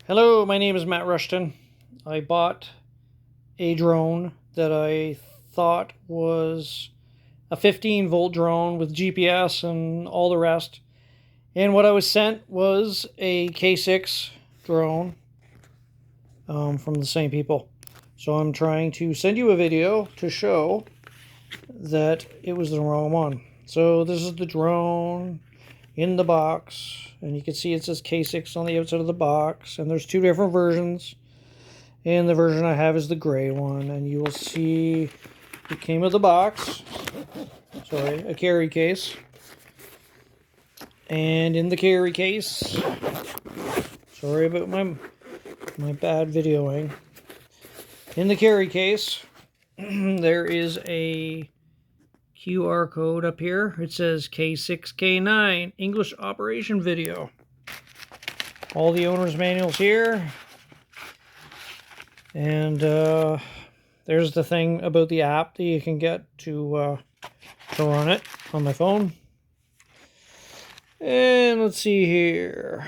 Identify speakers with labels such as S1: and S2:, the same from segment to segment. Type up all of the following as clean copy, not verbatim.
S1: Hello, my name is Matt Rushton. I bought a drone that I thought was a 15-volt drone with GPS and all the rest. And what I was sent was a K6 drone from the same people. So I'm trying to send you a video to show that it was the wrong one. So this is the drone in the box, and you can see it says K6 on the outside of the box, and there's two different versions, and the version I have is the gray one, and you will see it came with a box, sorry, a carry case, and in the carry case, sorry about my bad videoing, in the carry case there is a QR code up here. It says K6K9 English operation video. All the owner's manuals here. And there's the thing about the app that you can get to run it on my phone. And let's see here.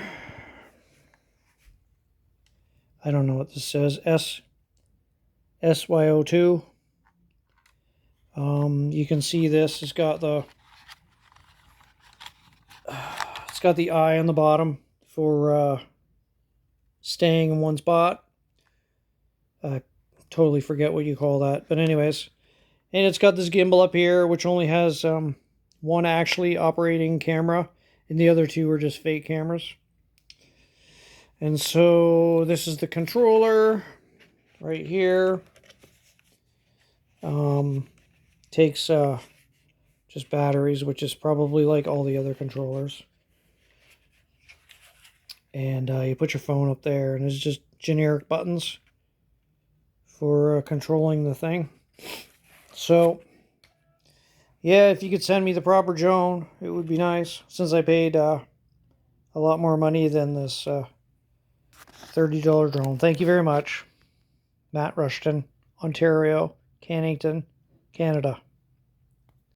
S1: I don't know what this says. SYO2. You can see this. It's got the eye on the bottom for staying in one spot. I totally forget what you call that, but anyways, and it's got this gimbal up here, which only has one actually operating camera, and the other two are just fake cameras. And so this is the controller right here. Takes just batteries, which is probably like all the other controllers. And you put your phone up there, and it's just generic buttons for controlling the thing. So, yeah, if you could send me the proper drone, it would be nice, since I paid a lot more money than this $30 drone. Thank you very much. Matt Rushton, Ontario, Cannington, Canada.